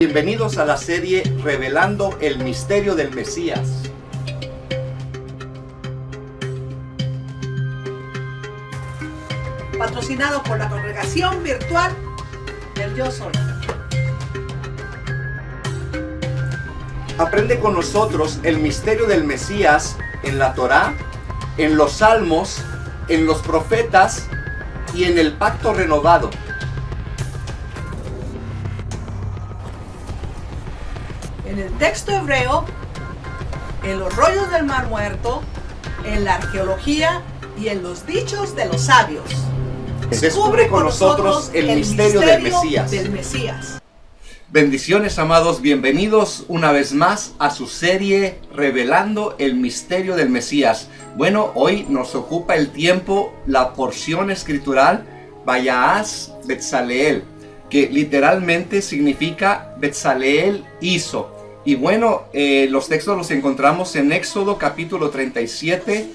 Bienvenidos a la serie Revelando el Misterio del Mesías. Patrocinado por la Congregación Virtual del Yo Soy. Aprende con nosotros el misterio del Mesías en la Torá, en los Salmos, en los profetas y en el Pacto Renovado. En el texto hebreo, en los rollos del Mar Muerto, en la arqueología y en los dichos de los sabios. Descubre con nosotros el misterio del Mesías. Bendiciones, amados, bienvenidos una vez más a su serie Revelando el Misterio del Mesías. Bueno, hoy nos ocupa el tiempo la porción escritural Vayaas Betzaleel, que literalmente significa Betzaleel hizo. Y bueno, los textos los encontramos en Éxodo capítulo 37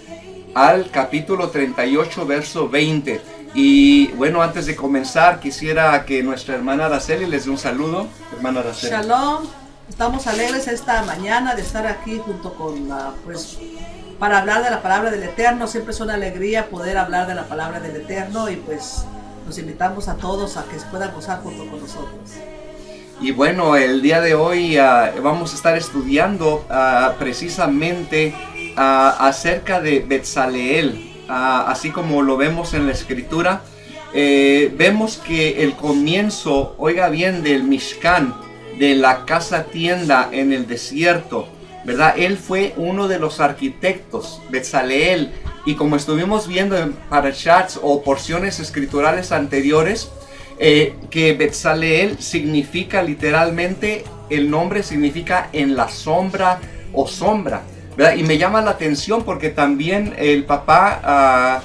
al capítulo 38, verso 20. Y bueno, antes de comenzar, quisiera que nuestra hermana Araceli les dé un saludo. Hermana Araceli. Shalom, estamos alegres esta mañana de estar aquí junto con, para hablar de la palabra del Eterno. Siempre es una alegría poder hablar de la palabra del Eterno y pues los invitamos a todos a que se puedan gozar junto con nosotros. Y bueno, el día de hoy vamos a estar estudiando precisamente acerca de Betzaleel. Así como lo vemos en la escritura, vemos que el comienzo, oiga bien, del Mishkan, de la casa tienda en el desierto, ¿verdad? Él fue uno de los arquitectos, Betzaleel, y como estuvimos viendo en parashats o porciones escriturales anteriores, que Betzaleel significa literalmente, el nombre significa en la sombra o sombra, ¿verdad? Y me llama la atención porque también el papá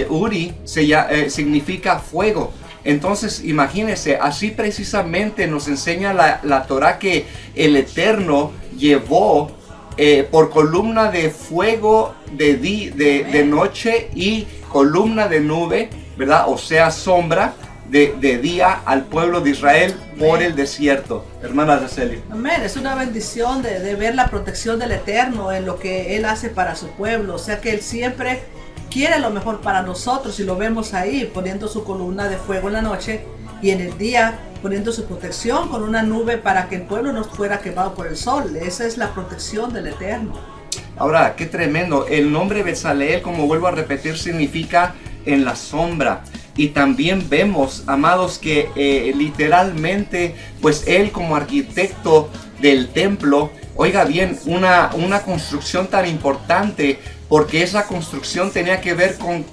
Uri significa fuego. Entonces imagínense, así precisamente nos enseña la Torá que el Eterno llevó por columna de fuego de noche y columna de nube, ¿verdad? O sea, sombra de día al pueblo de Israel por el desierto. Hermana Araceli. Amén, es una bendición de ver la protección del Eterno en lo que Él hace para su pueblo. O sea que Él siempre quiere lo mejor para nosotros y lo vemos ahí poniendo su columna de fuego en la noche y en el día poniendo su protección con una nube para que el pueblo no fuera quemado por el sol. Esa es la protección del Eterno. Ahora, qué tremendo. El nombre Betzaleel, como vuelvo a repetir, significa en la sombra. Y también vemos, amados, que literalmente, pues él como arquitecto del templo, oiga bien, una construcción tan importante, porque esa construcción tenía que ver con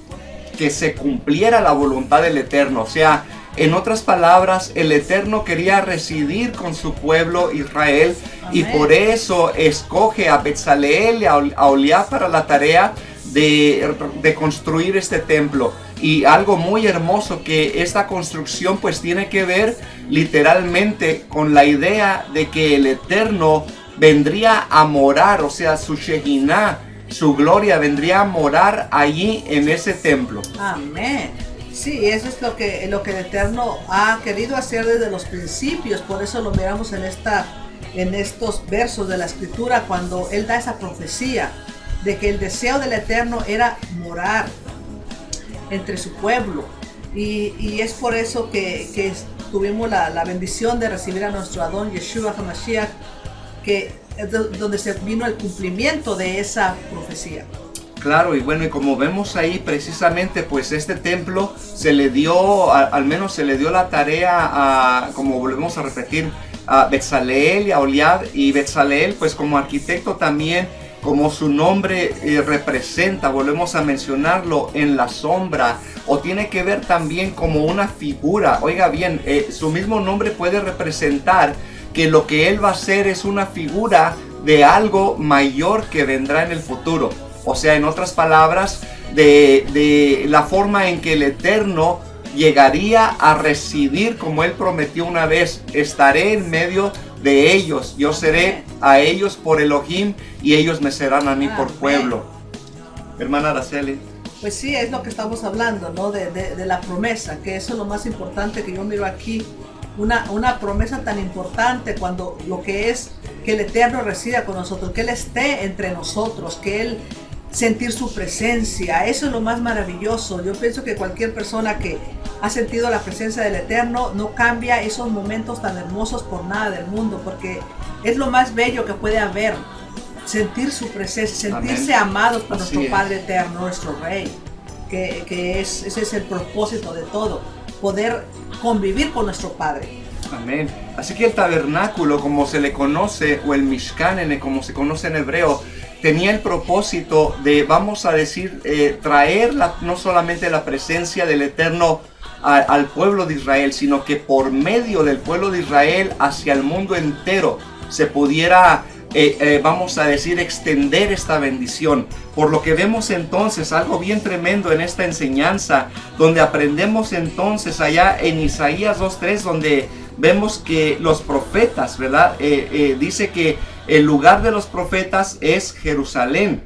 que se cumpliera la voluntad del Eterno. O sea, en otras palabras, el Eterno quería residir con su pueblo Israel. Amén. Y por eso escoge a Betzaleel y a Oholiab para la tarea de construir este templo. Y algo muy hermoso, que esta construcción pues tiene que ver literalmente con la idea de que el Eterno vendría a morar, o sea, su Shekinah, su gloria vendría a morar allí en ese templo. Amén. Sí, eso es lo que el Eterno ha querido hacer desde los principios. Por eso lo miramos en estos versos de la Escritura, cuando Él da esa profecía de que el deseo del Eterno era morar entre su pueblo, y es por eso que tuvimos la bendición de recibir a nuestro Adón Yeshua HaMashiach, que es donde se vino el cumplimiento de esa profecía. Claro, y bueno, y como vemos ahí precisamente, pues este templo se le dio, al menos se le dio la tarea como volvemos a repetir, a Betzaleel y a Oholiab. Y Betzaleel pues como arquitecto también, como su nombre representa, volvemos a mencionarlo, en la sombra, o tiene que ver también como una figura. Oiga bien, su mismo nombre puede representar que lo que él va a hacer es una figura de algo mayor que vendrá en el futuro. O sea, en otras palabras, de la forma en que el Eterno llegaría a residir, como él prometió una vez: estaré en medio de ellos, yo seré a ellos por Elohim y ellos me serán a mí por pueblo. Hermana Araceli. Pues sí, es lo que estamos hablando, ¿no? De la promesa, que eso es lo más importante que yo miro aquí, una promesa tan importante cuando lo que es que el Eterno resida con nosotros, que Él esté entre nosotros, que Él sentir su presencia. Eso es lo más maravilloso. Yo pienso que cualquier persona que ha sentido la presencia del Eterno no cambia esos momentos tan hermosos por nada del mundo, porque es lo más bello que puede haber, sentir su presencia, sentirse amados por nuestro Padre Eterno, nuestro Rey, que ese es el propósito de todo, poder convivir con nuestro Padre. Amén. Así que el tabernáculo, como se le conoce, o el Mishkan, como se conoce en hebreo, tenía el propósito de, vamos a decir, traer no solamente la presencia del Eterno al pueblo de Israel, sino que por medio del pueblo de Israel hacia el mundo entero se pudiera, vamos a decir, extender esta bendición. Por lo que vemos entonces algo bien tremendo en esta enseñanza, donde aprendemos entonces allá en Isaías 2:3, donde vemos que los profetas, ¿verdad? Dice que el lugar de los profetas es Jerusalén,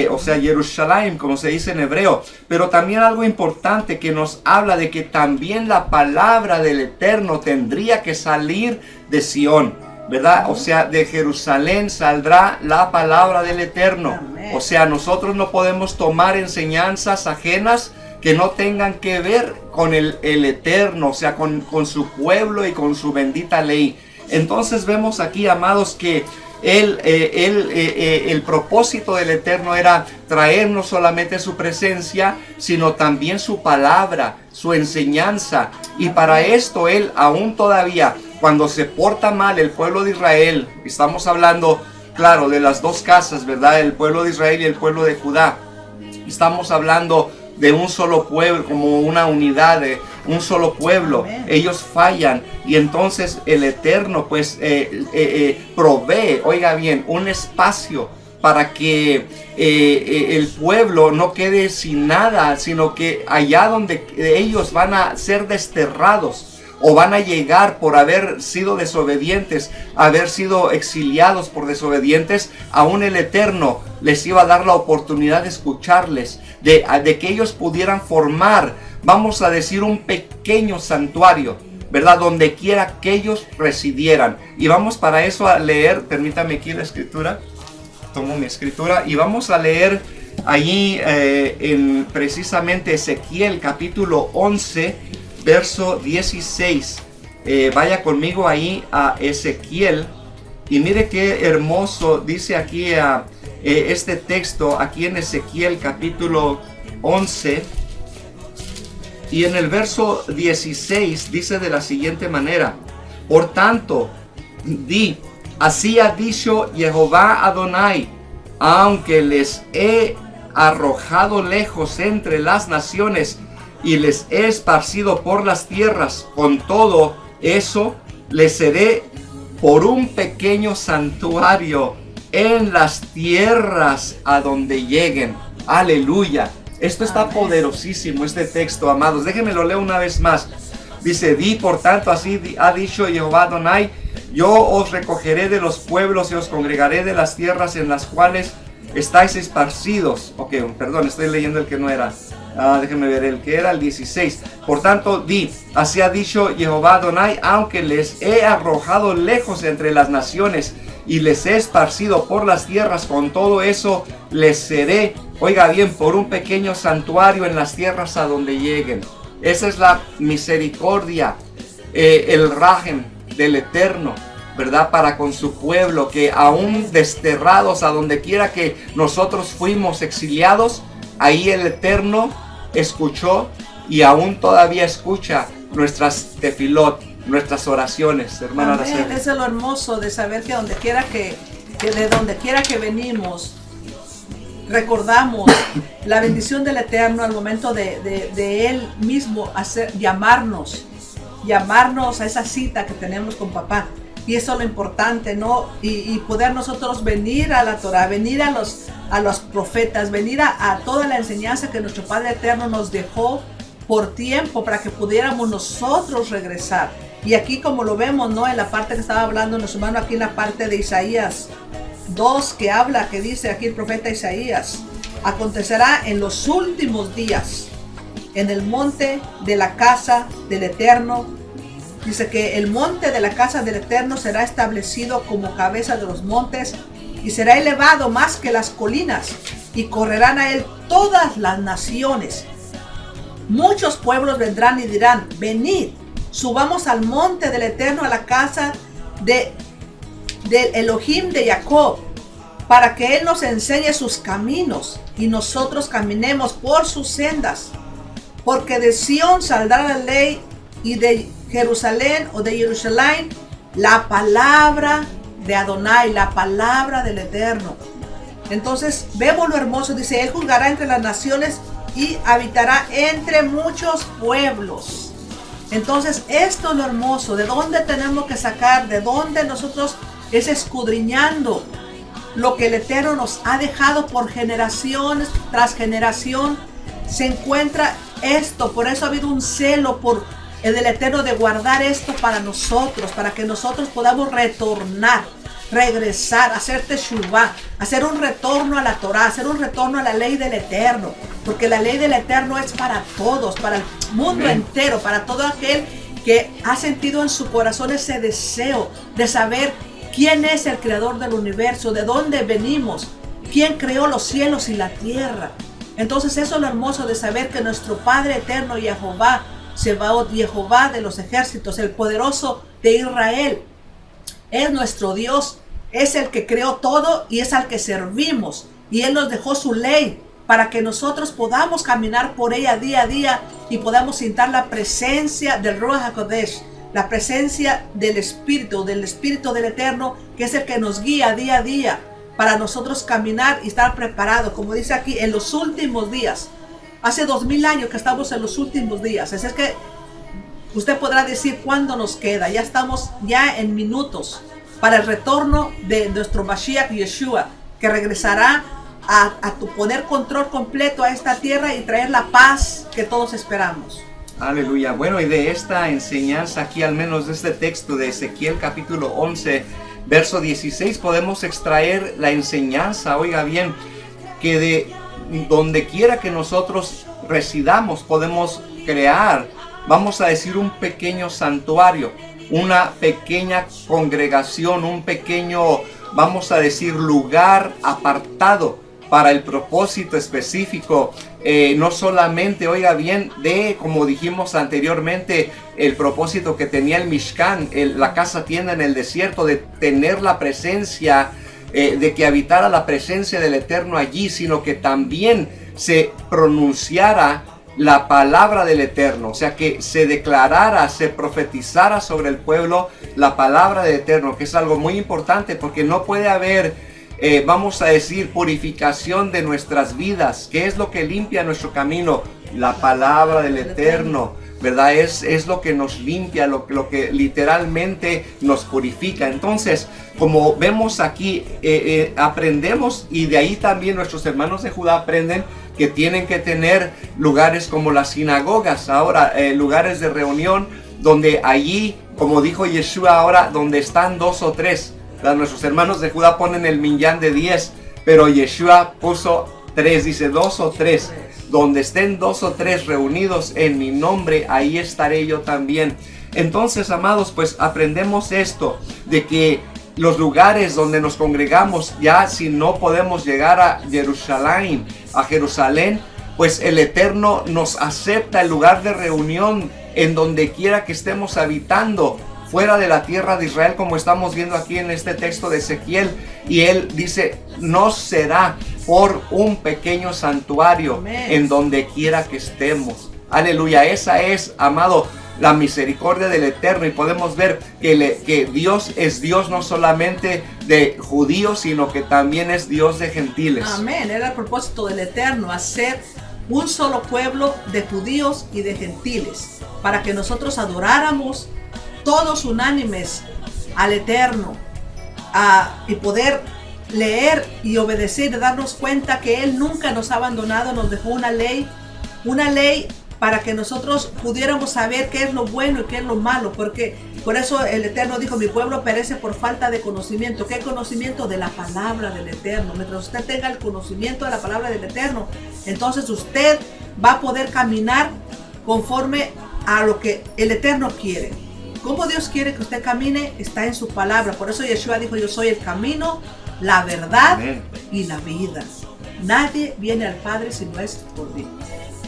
o sea, Jerusalén, como se dice en hebreo. Pero también algo importante que nos habla de que también la palabra del Eterno tendría que salir de Sión, ¿verdad? O sea, de Jerusalén saldrá la palabra del Eterno. O sea, nosotros no podemos tomar enseñanzas ajenas que no tengan que ver con el Eterno, o sea, con su pueblo y con su bendita ley. Entonces vemos aquí, amados, que el propósito del Eterno era traer no solamente su presencia, sino también su palabra, su enseñanza. Y para esto Él aún todavía, cuando se porta mal el pueblo de Israel, estamos hablando, claro, de las dos casas, ¿verdad? El pueblo de Israel y el pueblo de Judá. Estamos hablando de un solo pueblo, como una unidad de un solo pueblo. Amén. Ellos fallan y entonces el Eterno pues provee, oiga bien, un espacio para que el pueblo no quede sin nada, sino que allá donde ellos van a ser desterrados o van a llegar por haber sido desobedientes, haber sido exiliados por desobedientes, aún el Eterno les iba a dar la oportunidad de escucharles, de que ellos pudieran formar, vamos a decir, un pequeño santuario, ¿verdad? Donde quiera que ellos residieran. Y vamos para eso a leer, permítame aquí la escritura, tomo mi escritura y vamos a leer allí en precisamente Ezequiel capítulo 11, verso 16. Vaya conmigo ahí a Ezequiel y mire qué hermoso dice aquí este texto aquí en Ezequiel capítulo 11 y en el verso 16 dice de la siguiente manera: por tanto, di, así ha dicho Jehová Adonai, aunque les he arrojado lejos entre las naciones y les he esparcido por las tierras, con todo eso les seré por un pequeño santuario en las tierras a donde lleguen. Aleluya. Esto está poderosísimo, este texto, amados. Déjenme lo leo una vez más. Dice: di, por tanto, así ha dicho Jehová Adonai, yo os recogeré de los pueblos y os congregaré de las tierras en las cuales estáis esparcidos. Ok, perdón, estoy leyendo el que no era. Déjenme ver el que era, el 16. Por tanto, di, así ha dicho Jehová Adonai, aunque les he arrojado lejos entre las naciones y les he esparcido por las tierras, con todo eso les seré, oiga bien, por un pequeño santuario en las tierras a donde lleguen. Esa es la misericordia, el rajem del Eterno, ¿verdad? Para con su pueblo, que aún desterrados a donde quiera que nosotros fuimos exiliados, ahí el Eterno escuchó y aún todavía escucha nuestras tefilot, nuestras oraciones, hermana Araceli. Eso es lo hermoso de saber que donde quiera que de donde quiera que venimos, recordamos la bendición del Eterno al momento de Él mismo llamarnos a esa cita que tenemos con papá. Y eso es lo importante, ¿no? Y poder nosotros venir a la Torah, venir a los profetas, venir a toda la enseñanza que nuestro Padre Eterno nos dejó por tiempo para que pudiéramos nosotros regresar. Y aquí, como lo vemos, ¿no? En la parte que estaba hablando nuestro hermano, aquí en la parte de Isaías 2, que dice aquí el profeta Isaías: acontecerá en los últimos días, en el monte de la casa del Eterno, Dice que el monte de la casa del Eterno será establecido como cabeza de los montes y será elevado más que las colinas, y correrán a él todas las naciones. Muchos pueblos vendrán y dirán: venid, subamos al monte del Eterno, a la casa del Elohim de Jacob, para que él nos enseñe sus caminos y nosotros caminemos por sus sendas. Porque de Sión saldrá la ley, y de Jerusalén o de Jerusalén la palabra de Adonai, la palabra del Eterno. Entonces vemos lo hermoso. Dice: él juzgará entre las naciones y habitará entre muchos pueblos. Entonces esto es lo hermoso. ¿De dónde tenemos que sacar? ¿De dónde nosotros? Es escudriñando lo que el Eterno nos ha dejado por generaciones tras generación. Se encuentra esto. Por eso ha habido un celo por el del Eterno de guardar esto para nosotros, para que nosotros podamos retornar, regresar, hacer teshuvah, hacer un retorno a la Torah, hacer un retorno a la ley del Eterno, porque la ley del Eterno es para todos, para el mundo entero, para todo aquel que ha sentido en su corazón ese deseo de saber quién es el creador del universo, de dónde venimos, quién creó los cielos y la tierra. Entonces eso es lo hermoso de saber que nuestro Padre eterno, Jehová, Sebaot, Jehová de los ejércitos, el poderoso de Israel, es nuestro Dios, es el que creó todo y es al que servimos. Y Él nos dejó su ley para que nosotros podamos caminar por ella día a día y podamos sentir la presencia del Ruach HaKodesh, la presencia del Espíritu del Eterno, que es el que nos guía día a día para nosotros caminar y estar preparados, como dice aquí, en los últimos días. Hace 2000 años que estamos en los últimos días. Así es que usted podrá decir cuándo nos queda. Ya estamos ya en minutos para el retorno de nuestro Mashiach Yeshua, que regresará a poner control completo a esta tierra y traer la paz que todos esperamos. Aleluya. Bueno, y de esta enseñanza aquí, al menos de este texto de Ezequiel capítulo 11, verso 16, podemos extraer la enseñanza, oiga bien, que de donde quiera que nosotros residamos podemos crear, vamos a decir, un pequeño santuario, una pequeña congregación, un pequeño, vamos a decir, lugar apartado para el propósito específico, no solamente, oiga bien, de, como dijimos anteriormente, el propósito que tenía el Mishkan, la casa tienda en el desierto, de tener la presencia, de que habitara la presencia del Eterno allí, sino que también se pronunciara la palabra del Eterno, o sea, que se declarara, se profetizara sobre el pueblo la palabra del Eterno, que es algo muy importante, porque no puede haber, vamos a decir, purificación de nuestras vidas. ¿Qué es lo que limpia nuestro camino? La palabra del Eterno, ¿verdad? Es lo que nos limpia, lo que literalmente nos purifica. Entonces, como vemos aquí, aprendemos, y de ahí también nuestros hermanos de Judá aprenden que tienen que tener lugares como las sinagogas, ahora lugares de reunión, donde allí, como dijo Yeshua ahora, donde están 2 o 3. Nuestros hermanos de Judá ponen el minyan de 10, pero Yeshua puso 3, dice 2 o 3. Donde estén 2 o 3 reunidos en mi nombre, ahí estaré yo también. Entonces, amados, pues aprendemos esto, de que los lugares donde nos congregamos, ya si no podemos llegar a Jerusalén, pues el Eterno nos acepta el lugar de reunión en donde quiera que estemos habitando, fuera de la tierra de Israel, como estamos viendo aquí en este texto de Ezequiel. Y Él dice, no será por un pequeño santuario. Amén. En donde quiera que estemos. Aleluya. Esa es, amado, la misericordia del Eterno. Y podemos ver que Dios es Dios no solamente de judíos, sino que también es Dios de gentiles. Amén. Era el propósito del Eterno, hacer un solo pueblo de judíos y de gentiles, para que nosotros adoráramos todos unánimes al Eterno, y poder leer y obedecer y darnos cuenta que Él nunca nos ha abandonado. Nos dejó una ley para que nosotros pudiéramos saber qué es lo bueno y qué es lo malo, porque por eso el Eterno dijo, mi pueblo perece por falta de conocimiento. ¿Qué conocimiento? De la palabra del Eterno. Mientras usted tenga el conocimiento de la palabra del Eterno, entonces usted va a poder caminar conforme a lo que el Eterno quiere, cómo Dios quiere que usted camine está en su palabra. Por eso Yeshua dijo, yo soy el camino, la verdad Amén. y la vida. Nadie viene al Padre si no es por mí.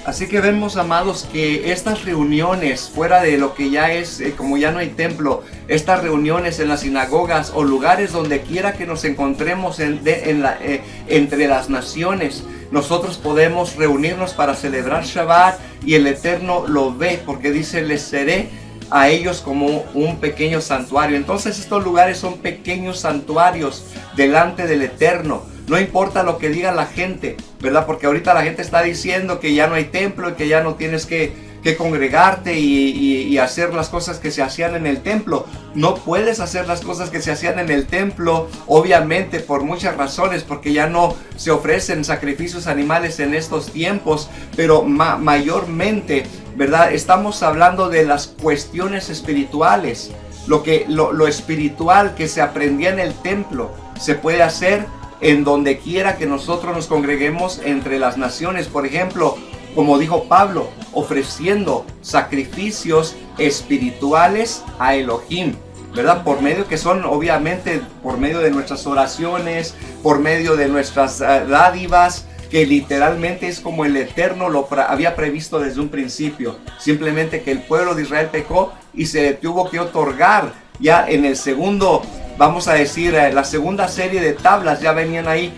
Así que vemos, amados, que estas reuniones fuera de lo que ya es, como ya no hay templo, estas reuniones en las sinagogas o lugares donde quiera que nos encontremos entre las naciones, nosotros podemos reunirnos para celebrar Shabbat y el Eterno lo ve, porque dice, les seré a ellos como un pequeño santuario. Entonces estos lugares son pequeños santuarios delante del Eterno. No importa lo que diga la gente, ¿verdad? Porque ahorita la gente está diciendo que ya no hay templo y que ya no tienes que congregarte y hacer las cosas que se hacían en el templo. No puedes hacer las cosas que se hacían en el templo, obviamente por muchas razones, porque ya no se ofrecen sacrificios animales en estos tiempos, pero mayormente, ¿verdad? Estamos hablando de las cuestiones espirituales. Lo espiritual que se aprendía en el templo se puede hacer en donde quiera que nosotros nos congreguemos entre las naciones. Por ejemplo, como dijo Pablo, ofreciendo sacrificios espirituales a Elohim, ¿verdad? Por medio que son, obviamente, por medio de nuestras oraciones, por medio de nuestras dádivas, que literalmente es como el Eterno lo había previsto desde un principio. Simplemente que el pueblo de Israel pecó y se le tuvo que otorgar ya en el segundo, vamos a decir, la segunda serie de tablas, ya venían ahí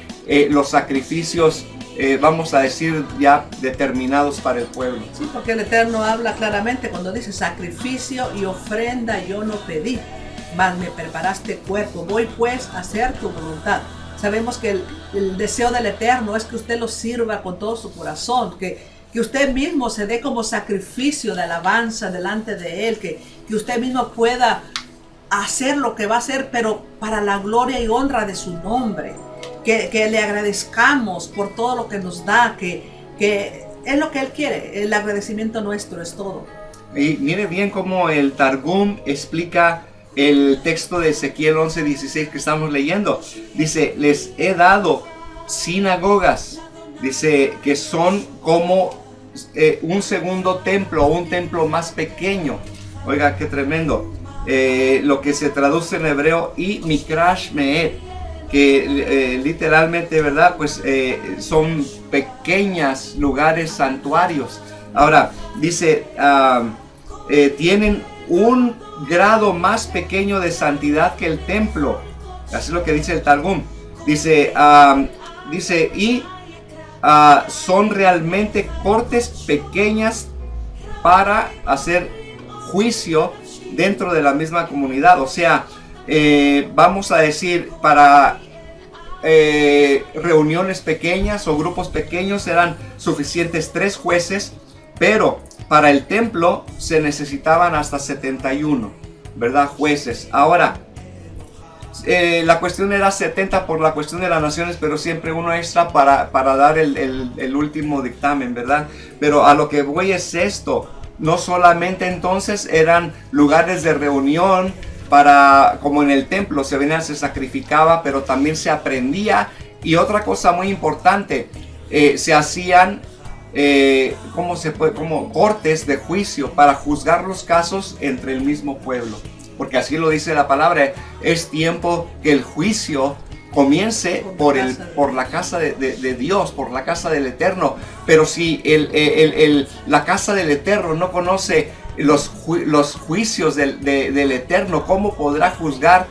los sacrificios, vamos a decir, ya determinados para el pueblo. Sí, porque el Eterno habla claramente cuando dice sacrificio y ofrenda yo no pedí, mas me preparaste cuerpo, voy pues a hacer tu voluntad. Sabemos que el deseo del Eterno es que usted lo sirva con todo su corazón, que usted mismo se dé como sacrificio de alabanza delante de Él, que usted mismo pueda hacer lo que va a hacer, pero para la gloria y honra de su nombre, que le agradezcamos por todo lo que nos da, que es lo que Él quiere. El agradecimiento nuestro es todo. Y mire bien cómo el Targum explica el texto de Ezequiel 11:16 que estamos leyendo. Dice, les he dado sinagogas, dice, que son como un segundo templo, un templo más pequeño. Oiga, qué tremendo. Lo que se traduce en hebreo y Mikrash Me'ed, que literalmente, ¿verdad? Pues son pequeños lugares santuarios. Ahora, dice, tienen un grado más pequeño de santidad que el templo. Así es lo que dice el Targum. Dice, y son realmente cortes pequeñas para hacer juicio dentro de la misma comunidad. O sea, vamos a decir, para reuniones pequeñas o grupos pequeños eran suficientes 3 jueces, pero para el templo se necesitaban hasta 71, ¿verdad? Jueces. Ahora, la cuestión era 70 por la cuestión de las naciones, pero siempre uno extra para dar el último dictamen, ¿verdad? Pero a lo que voy es esto. No solamente entonces eran lugares de reunión como en el templo se sacrificaba, pero también se aprendía. Y otra cosa muy importante, se hacían como cortes de juicio para juzgar los casos entre el mismo pueblo, porque así lo dice la palabra. Es tiempo que el juicio comience por la casa de Dios, por la casa del Eterno. Pero si la casa del Eterno no conoce los juicios del Eterno, ¿cómo podrá juzgar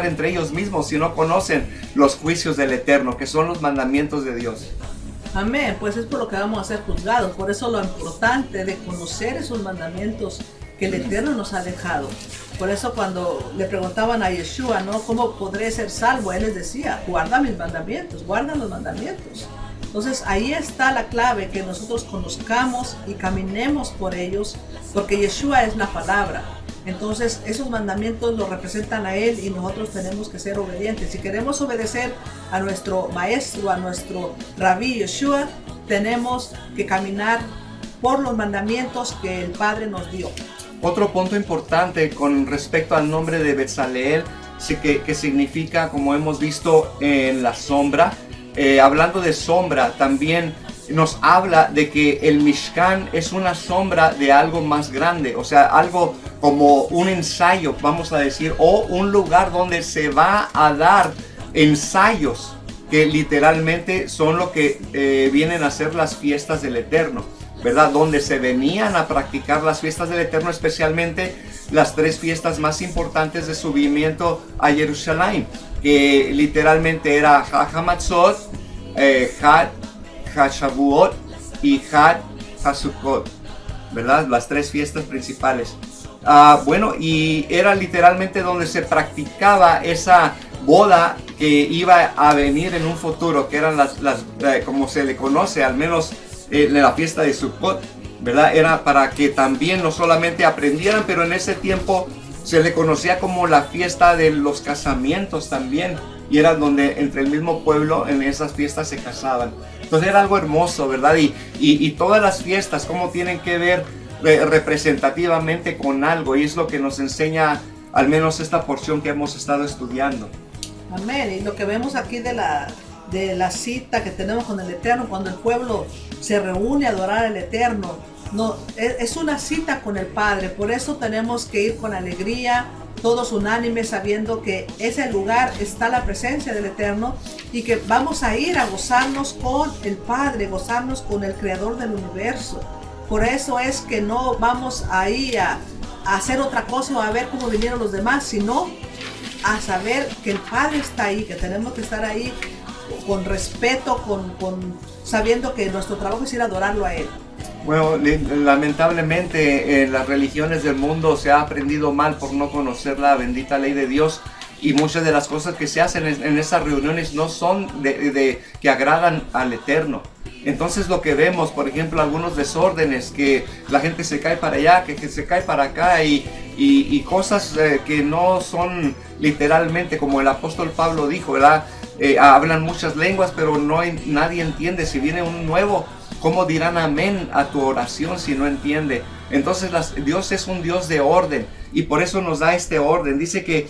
entre ellos mismos si no conocen los juicios del Eterno, que son los mandamientos de Dios? Amén, pues es por lo que vamos a ser juzgados. Por eso lo importante de conocer esos mandamientos que el Eterno nos ha dejado. Por eso cuando le preguntaban a Yeshua, ¿no?, ¿cómo podré ser salvo? Él les decía, guarda mis mandamientos, guarda los mandamientos. Entonces ahí está la clave, que nosotros conozcamos y caminemos por ellos, porque Yeshua es la palabra. Entonces esos mandamientos los representan a Él y nosotros tenemos que ser obedientes. Si queremos obedecer a nuestro maestro, a nuestro rabí Yeshua, tenemos que caminar por los mandamientos que el Padre nos dio. Otro punto importante con respecto al nombre de Betzaleel, que significa, como hemos visto, en la sombra. Hablando de sombra, también nos habla de que el Mishkan es una sombra de algo más grande, o sea, algo como un ensayo, vamos a decir, o un lugar donde se va a dar ensayos que literalmente son lo que vienen a ser las fiestas del Eterno, ¿verdad? Donde se venían a practicar las fiestas del Eterno, especialmente las 3 fiestas más importantes de subimiento a Jerusalén, que literalmente era Hamatzot, Had Shavuot y Had HaSukkot, ¿verdad? Las 3 fiestas principales. Bueno, y era literalmente donde se practicaba esa boda que iba a venir en un futuro, que eran las como se le conoce, al menos la fiesta de Sukkot, ¿verdad? Era para que también no solamente aprendieran, pero en ese tiempo se le conocía como la fiesta de los casamientos también, y era donde entre el mismo pueblo en esas fiestas se casaban. Entonces era algo hermoso, ¿verdad? Y todas las fiestas, cómo tienen que ver representativamente con algo, y es lo que nos enseña al menos esta porción que hemos estado estudiando. Amén. Y lo que vemos aquí de la cita que tenemos con el Eterno, cuando el pueblo se reúne a adorar al Eterno, no, es una cita con el Padre. Por eso tenemos que ir con alegría, todos unánimes, sabiendo que ese lugar está la presencia del Eterno y que vamos a ir a gozarnos con el Padre, gozarnos con el Creador del universo. Por eso es que no vamos ahí a hacer otra cosa o a ver cómo vinieron los demás, sino a saber que el Padre está ahí, que tenemos que estar ahí con respeto, sabiendo que nuestro trabajo es ir a adorarlo a Él. Bueno, lamentablemente en las religiones del mundo se ha aprendido mal por no conocer la bendita ley de Dios, y muchas de las cosas que se hacen en esas reuniones no son que agradan al Eterno. Entonces lo que vemos, por ejemplo, algunos desórdenes, que la gente se cae para allá, que se cae para acá, y cosas que no son literalmente, como el apóstol Pablo dijo, ¿verdad? Hablan muchas lenguas, pero nadie entiende. Si viene un nuevo, ¿cómo dirán amén a tu oración si no entiende? Entonces Dios es un Dios de orden, y por eso nos da este orden. Dice que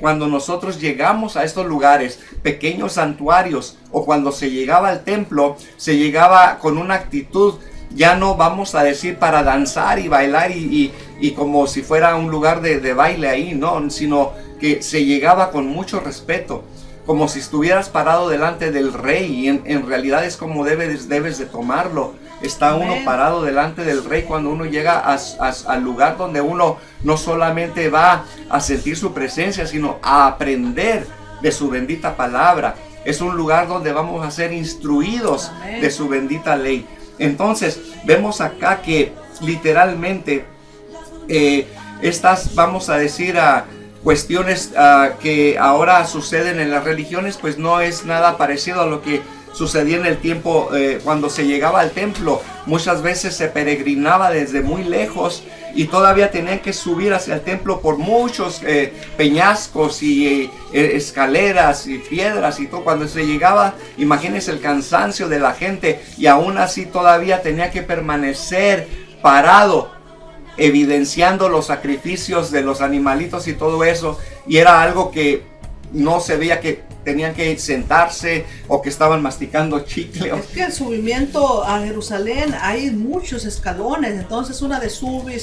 cuando nosotros llegamos a estos lugares, pequeños santuarios, o cuando se llegaba al templo, se llegaba con una actitud, ya no vamos a decir para danzar y bailar y como si fuera un lugar de baile ahí, no, sino que se llegaba con mucho respeto, como si estuvieras parado delante del rey, y en realidad es como debes de tomarlo. Está uno parado delante del rey cuando uno llega al lugar donde uno no solamente va a sentir su presencia, sino a aprender de su bendita palabra. Es un lugar donde vamos a ser instruidos de su bendita ley. Entonces vemos acá que literalmente estas, vamos a decir, cuestiones que ahora suceden en las religiones, pues no es nada parecido a lo que sucedía en el tiempo cuando se llegaba al templo. Muchas veces se peregrinaba desde muy lejos y todavía tenían que subir hacia el templo por muchos peñascos y escaleras y piedras y todo. Cuando se llegaba, imagínense el cansancio de la gente, y aún así todavía tenía que permanecer parado, evidenciando los sacrificios de los animalitos y todo eso, y era algo que no se veía que tenían que sentarse o que estaban masticando chicle. Es que el subimiento a Jerusalén hay muchos escalones, entonces una de sube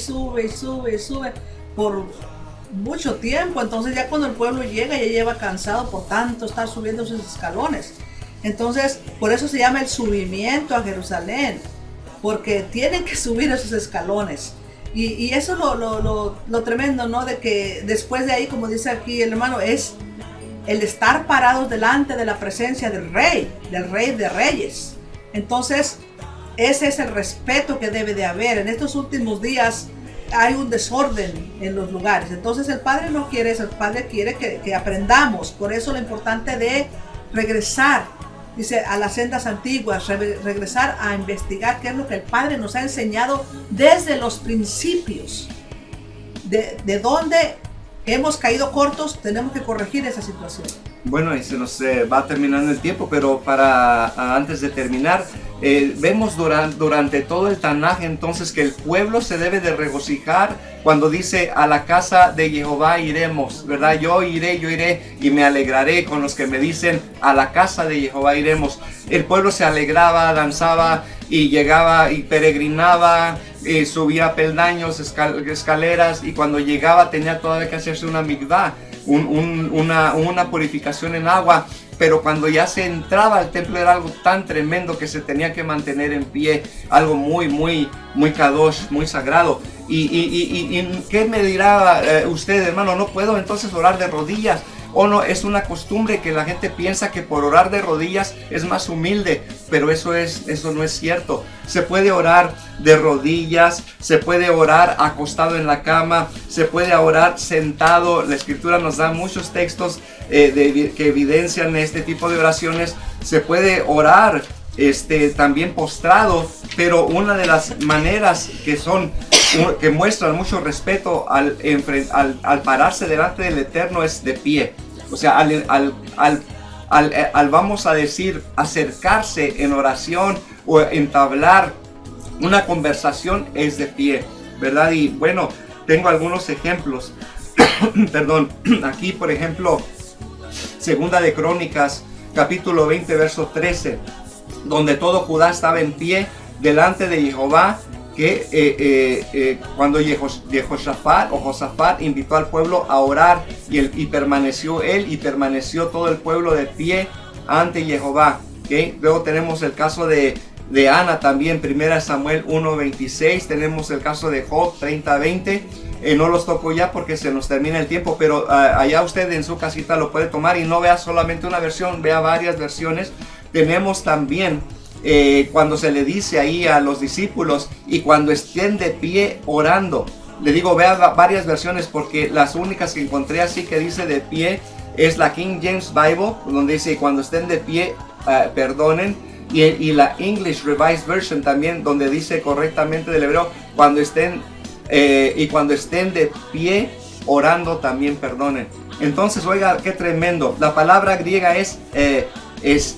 por mucho tiempo. Entonces ya cuando el pueblo llega, ya lleva cansado por tanto estar subiendo esos escalones. Entonces por eso se llama el subimiento a Jerusalén, porque tienen que subir esos escalones. Y eso es lo tremendo, ¿no? De que después de ahí, como dice aquí el hermano, es el estar parados delante de la presencia del Rey de Reyes. Entonces, ese es el respeto que debe de haber. En estos últimos días hay un desorden en los lugares. Entonces, el Padre no quiere eso, el Padre quiere que aprendamos. Por eso lo importante de regresar, dice, a las sendas antiguas, regresar a investigar qué es lo que el Padre nos ha enseñado desde los principios, de dónde hemos caído cortos, tenemos que corregir esa situación. Bueno, y se nos va terminando el tiempo, pero antes de terminar, vemos durante todo el Tanaj entonces que el pueblo se debe de regocijar cuando dice a la casa de Jehová iremos, ¿verdad? Yo iré y me alegraré con los que me dicen a la casa de Jehová iremos. El pueblo se alegraba, danzaba y llegaba y peregrinaba, subía peldaños, escaleras, y cuando llegaba tenía todavía que hacerse una migdá, una purificación en agua, pero cuando ya se entraba al templo era algo tan tremendo que se tenía que mantener en pie, algo muy kadosh, muy sagrado. ¿Y qué me dirá usted, hermano? ¿No puedo entonces orar de rodillas? ¿O no? Es una costumbre que la gente piensa que por orar de rodillas es más humilde, pero eso no es cierto. Se puede orar de rodillas, se puede orar acostado en la cama, se puede orar sentado. La Escritura nos da muchos textos que evidencian este tipo de oraciones. Se puede orar también postrado, pero una de las maneras que muestran mucho respeto al pararse delante del Eterno es de pie. O sea, al vamos a decir, acercarse en oración o entablar una conversación es de pie, ¿verdad? Y bueno, tengo algunos ejemplos. Perdón, aquí por ejemplo, Segunda de Crónicas, capítulo 20, verso 13, donde todo Judá estaba en pie delante de Jehová, que cuando Josafat invitó al pueblo a orar y permaneció él y permaneció todo el pueblo de pie ante Jehová. ¿Okay? Luego tenemos el caso de Ana también, 1 Samuel 1:26, tenemos el caso de Job 30:20. No los toco ya porque se nos termina el tiempo, pero allá usted en su casita lo puede tomar y no vea solamente una versión, vea varias versiones. Tenemos también cuando se le dice ahí a los discípulos y cuando estén de pie orando. Le digo, vea varias versiones porque las únicas que encontré así que dice de pie es la King James Bible, donde dice cuando estén de pie perdonen, y la English Revised Version también, donde dice correctamente del hebreo cuando estén de pie orando también perdonen. Entonces, oiga, qué tremendo. La palabra griega es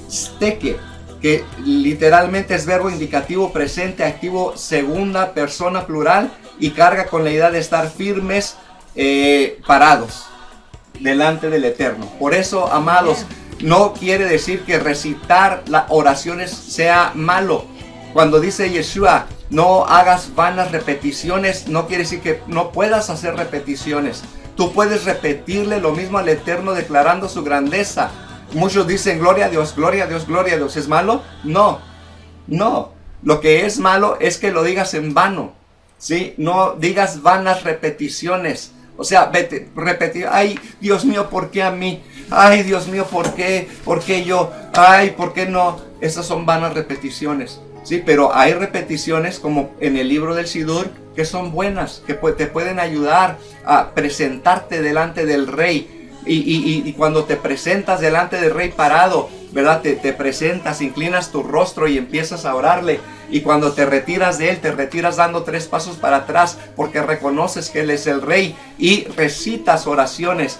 steke, que literalmente es verbo indicativo presente, activo, segunda persona plural, y carga con la idea de estar firmes, parados delante del Eterno. Por eso, amados, no quiere decir que recitar las oraciones sea malo. Cuando dice Yeshua, no hagas vanas repeticiones, no quiere decir que no puedas hacer repeticiones. Tú puedes repetirle lo mismo al Eterno declarando su grandeza. Muchos dicen gloria a Dios, gloria a Dios, gloria a Dios. ¿Es malo? No, no. Lo que es malo es que lo digas en vano, ¿sí? No digas vanas repeticiones. O sea, vete, repetir, ay, Dios mío, ¿por qué a mí? Ay, Dios mío, ¿por qué? ¿Por qué yo? Ay, ¿por qué no? Esas son vanas repeticiones, ¿sí? Pero hay repeticiones como en el libro del Sidur que son buenas, que te pueden ayudar a presentarte delante del Rey. Y cuando te presentas delante del Rey parado, ¿verdad? Te presentas, inclinas tu rostro y empiezas a orarle. Y cuando te retiras de Él, te retiras dando 3 pasos para atrás porque reconoces que Él es el Rey. Y recitas oraciones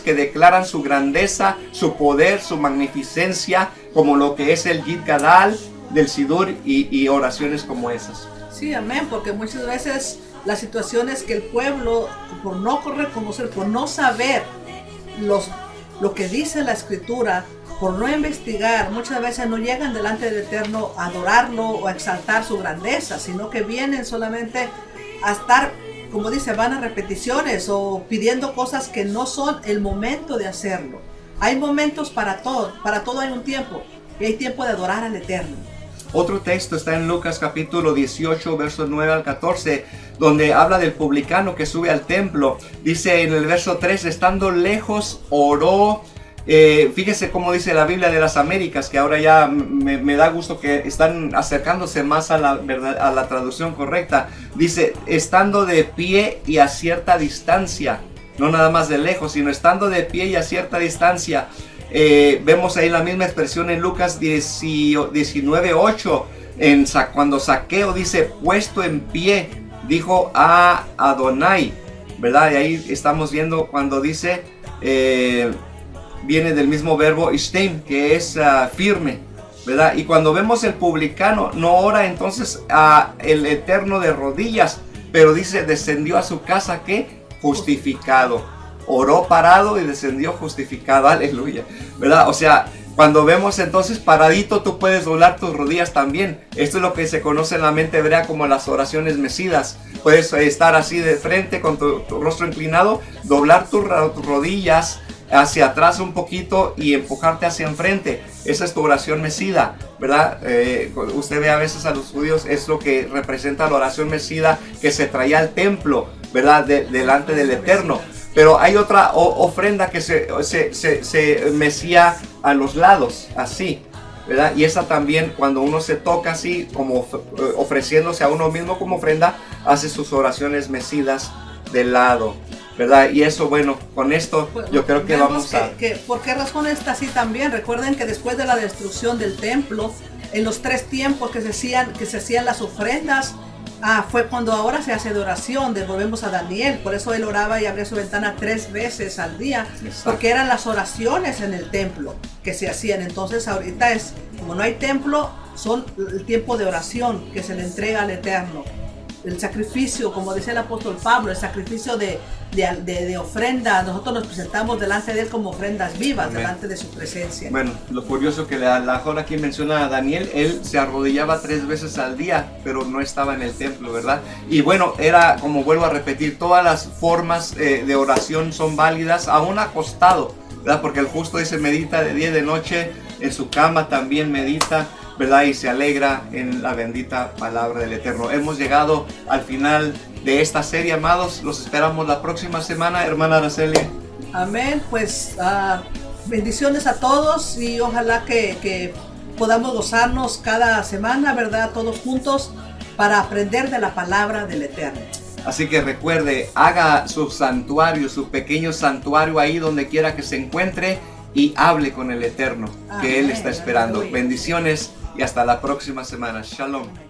que declaran su grandeza, su poder, su magnificencia, como lo que es el Gid Gadal del Sidur y oraciones como esas. Sí, amén, porque muchas veces la situación es que el pueblo, por no reconocer, por no saber lo que dice la Escritura, por no investigar, muchas veces no llegan delante del Eterno a adorarlo o a exaltar su grandeza, sino que vienen solamente a estar, como dice, vanas repeticiones o pidiendo cosas que no son el momento de hacerlo. Hay momentos para todo hay un tiempo, y hay tiempo de adorar al Eterno. Otro texto está en Lucas capítulo 18, versos 9 al 14, donde habla del publicano que sube al templo. Dice en el verso 3, estando lejos, oró. Fíjese cómo dice la Biblia de las Américas, que ahora ya me da gusto que están acercándose más a la traducción correcta. Dice, estando de pie y a cierta distancia, no nada más de lejos, sino estando de pie y a cierta distancia. Vemos ahí la misma expresión en Lucas 19:8, cuando Zaqueo dice, puesto en pie, dijo a Adonai, ¿verdad? Y ahí estamos viendo cuando dice, viene del mismo verbo istem, que es firme, ¿verdad? Y cuando vemos el publicano, no ora entonces a el Eterno de rodillas, pero dice, descendió a su casa, ¿qué? Justificado. Oró parado y descendió justificado, aleluya, ¿verdad? O sea, cuando vemos entonces paradito, tú puedes doblar tus rodillas también. Esto es lo que se conoce en la mente hebrea como las oraciones mesidas. Puedes estar así de frente con tu rostro inclinado, doblar tus rodillas hacia atrás un poquito y empujarte hacia enfrente. Esa es tu oración mesida, ¿verdad? Usted ve a veces a los judíos, es lo que representa la oración mesida que se traía al templo, ¿verdad? Delante del Eterno. Pero hay otra ofrenda que se mecía a los lados, así, ¿verdad? Y esa también, cuando uno se toca así, como ofreciéndose a uno mismo como ofrenda, hace sus oraciones mecidas de lado, ¿verdad? Y eso, bueno, con esto yo creo que vamos a... ¿Por qué razón está así también? Recuerden que después de la destrucción del templo, en los 3 tiempos que se hacían las ofrendas, fue cuando ahora se hace de oración. Volvemos a Daniel, por eso él oraba y abría su ventana 3 veces al día. Exacto. Porque eran las oraciones en el templo que se hacían. Entonces ahorita como no hay templo, son el tiempo de oración que se le entrega al Eterno. El sacrificio, como dice el apóstol Pablo, el sacrificio de ofrenda, nosotros nos presentamos delante de él como ofrendas vivas. Amén. Delante de su presencia. Bueno, lo curioso que la Jora aquí menciona a Daniel, él se arrodillaba 3 veces al día, pero no estaba en el templo, ¿verdad? Y bueno, era, como vuelvo a repetir, todas las formas de oración son válidas, aún acostado, ¿verdad? Porque el justo dice, medita de día y de noche, en su cama también medita, ¿verdad? Y se alegra en la bendita palabra del Eterno. Hemos llegado al final de esta serie, amados. Los esperamos la próxima semana, hermana Araceli. Amén. Pues bendiciones a todos y ojalá que podamos gozarnos cada semana, ¿verdad? Todos juntos para aprender de la palabra del Eterno. Así que recuerde, haga su santuario, su pequeño santuario ahí donde quiera que se encuentre y hable con el Eterno, que Él está esperando. Bendiciones y hasta la próxima semana. Shalom.